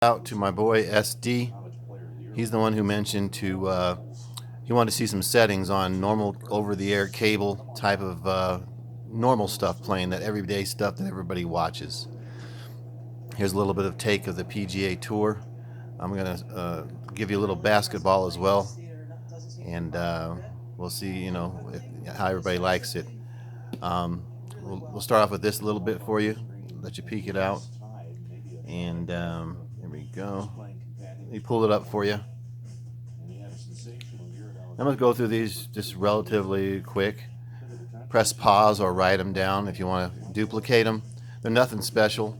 Out to my boy SD. He's the one who mentioned he wanted to see some settings on normal over-the-air cable type of normal stuff playing, that everyday stuff that everybody watches. Here's a little bit of take of the PGA Tour. I'm gonna give you a little basketball as well, and we'll see, how everybody likes it. We'll start off with this a little bit for you, let you peek it out, and here we go. Let me pull it up for you. I'm going to go through these just relatively quick. Press pause or write them down if you want to duplicate them. They're nothing special,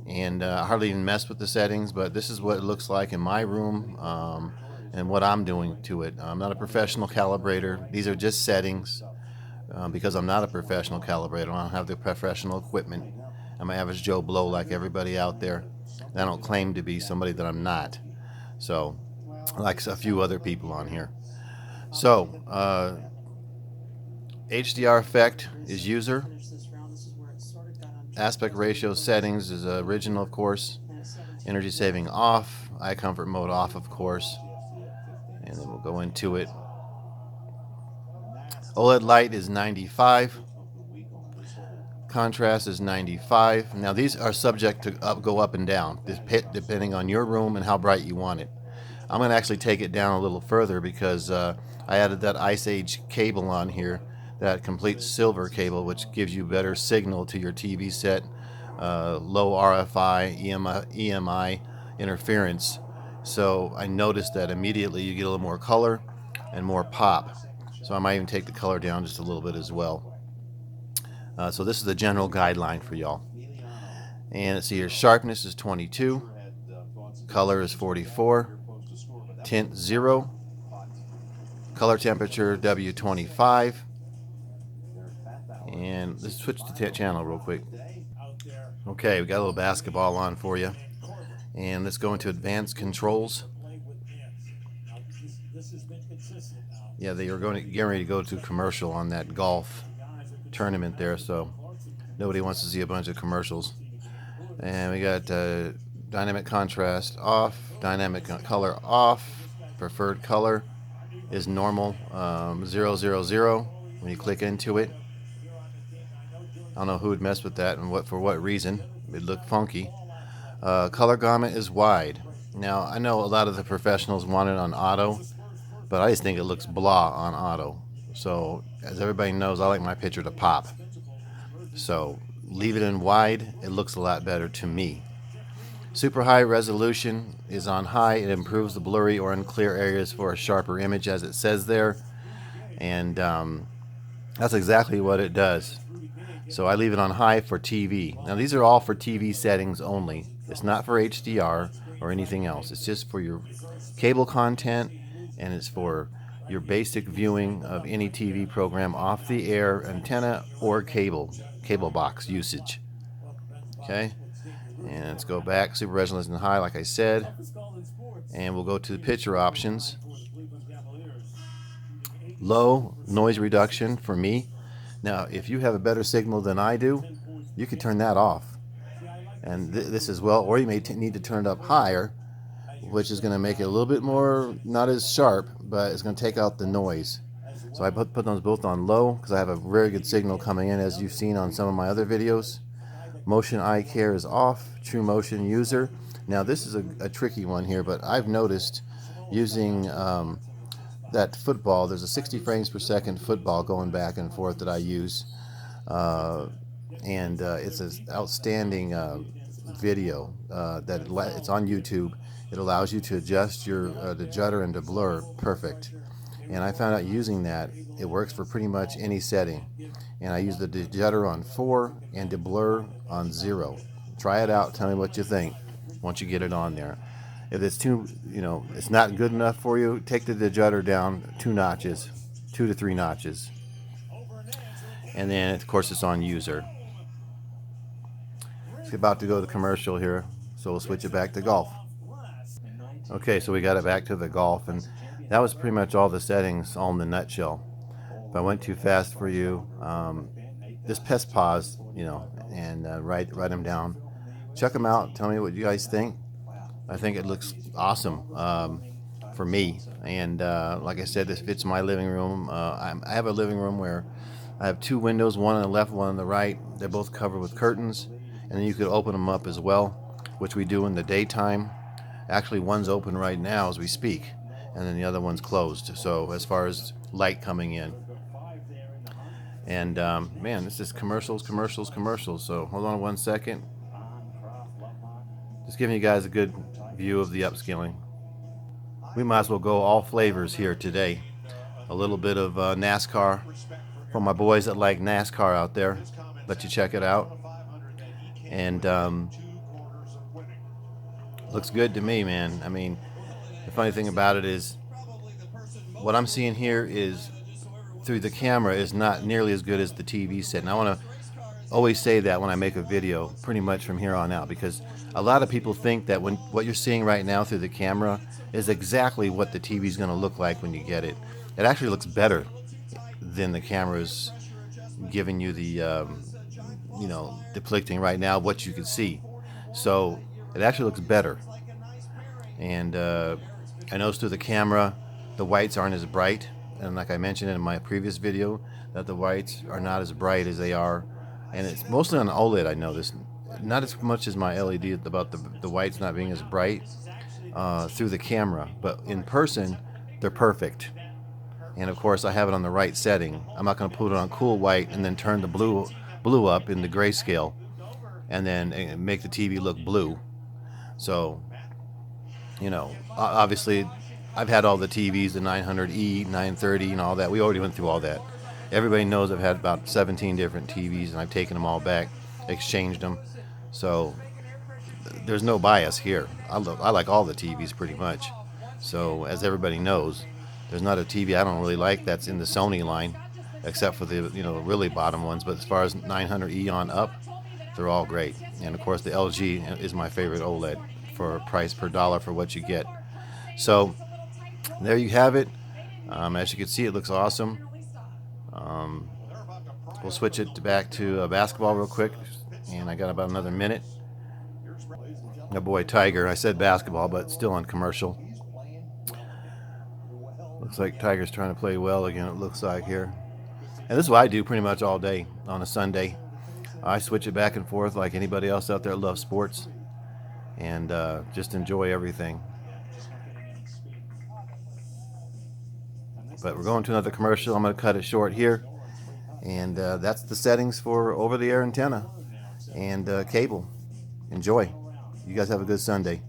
and I hardly even mess with the settings, but this is what it looks like in my room and what I'm doing to it. I'm not a professional calibrator. These are just settings because I'm not a professional calibrator. I don't have the professional equipment. I'm an average Joe Blow like everybody out there. I don't claim to be somebody that I'm not. So, like a few other people on here. So, HDR effect is user. Aspect ratio settings is original, of course. Energy saving off. Eye comfort mode off, of course. And then we'll go into it. OLED light is 95. Contrast is 95. Now these are subject to go up and down depending on your room and how bright you want it. I'm going to actually take it down a little further because I added that Ice Age cable on here, that complete silver cable, which gives you better signal to your TV set, low RFI, EMI interference. So I noticed that immediately you get a little more color and more pop. So I might even take the color down just a little bit as well. So this is the general guideline for y'all. And let's see here, sharpness is 22, color is 44, tint 0, color temperature W25, and let's switch to channel real quick. Okay, we got a little basketball on for you, and let's go into advanced controls. Yeah, they are getting ready to go to commercial on that golf tournament there, so nobody wants to see a bunch of commercials. And we got dynamic contrast off, dynamic color off, preferred color is normal, 000 when you click into it. I don't know who would mess with that and for what reason. It looked funky. Color gamut is wide. Now I know a lot of the professionals want it on auto, but I just think it looks blah on auto. So as everybody knows, I like my picture to pop. So leave it in wide, it looks a lot better to me. Super high resolution is on high. It improves the blurry or unclear areas for a sharper image, as it says there. And that's exactly what it does. So I leave it on high for TV. Now these are all for TV settings only. It's not for HDR or anything else. It's just for your cable content, and it's for your basic viewing of any TV program off the air, antenna, or cable box usage. Okay, and let's go back. Super resolution high, like I said, and we'll go to the picture options. Low noise reduction for me. Now, if you have a better signal than I do, you can turn that off. And this as well, or you may need to turn it up higher, which is going to make it a little bit more, not as sharp, but it's going to take out the noise. So I put those both on low because I have a very good signal coming in, as you've seen on some of my other videos. Motion eye care is off. True motion user. Now this is a tricky one here, but I've noticed using that football, there's a 60 frames per second football going back and forth that I use, and it's an outstanding video it's on YouTube. It allows you to adjust your the judder and the blur perfect. And I found out using that, it works for pretty much any setting. And I use the judder on 4 and the blur on 0. Try it out. Tell me what you think once you get it on there. If it's too, it's not good enough for you, take the judder down 2 notches, 2 to 3 notches. And then, of course, it's on user. It's about to go to commercial here, so we'll switch it back to golf. Okay, so we got it back to the golf, and that was pretty much all the settings, all in the nutshell. If I went too fast for you, just press pause, and write them down. Check them out. Tell me what you guys think. I think it looks awesome for me. And like I said, this fits my living room. I have a living room where I have two windows, one on the left, one on the right. They're both covered with curtains, and then you could open them up as well, which we do in the daytime. Actually, one's open right now as we speak, and then the other one's closed. So as far as light coming in, and man, this is commercials, commercials, commercials. So hold on one second. Just giving you guys a good view of the upscaling. We might as well go all flavors here today. A little bit of NASCAR for my boys that like NASCAR out there. Let you check it out. And looks good to me, man. I mean, the funny thing about it is what I'm seeing here is through the camera is not nearly as good as the TV set. And I want to always say that when I make a video, pretty much from here on out, because a lot of people think that when what you're seeing right now through the camera is exactly what the TV is going to look like when you get it. It actually looks better than the camera's giving you the, depicting right now what you can see. So it actually looks better. And I noticed through the camera, the whites aren't as bright. And like I mentioned in my previous video, that the whites are not as bright as they are. And it's mostly on OLED, I noticed. Not as much as my LED about the whites not being as bright through the camera. But in person, they're perfect. And of course, I have it on the right setting. I'm not going to put it on cool white and then turn the blue up in the grayscale and then make the TV look blue. So, obviously, I've had all the TVs, the 900E, 930, and all that. We already went through all that. Everybody knows I've had about 17 different TVs, and I've taken them all back, exchanged them. So there's no bias here. I like all the TVs pretty much. So as everybody knows, there's not a TV I don't really like that's in the Sony line, except for the really bottom ones. But as far as 900E on up, they're all great. And of course, the LG is my favorite OLED for price per dollar for what you get. So there you have it. As you can see, it looks awesome. We'll switch it back to basketball real quick, and I got about another minute. My boy Tiger, I said basketball, but still on commercial. Looks like Tiger's trying to play well again, it looks like here. And this is what I do pretty much all day on a Sunday. I switch it back and forth like anybody else out there that loves sports, and just enjoy everything. But we're going to another commercial. I'm going to cut it short here. And that's the settings for over-the-air antenna and cable. Enjoy. You guys have a good Sunday.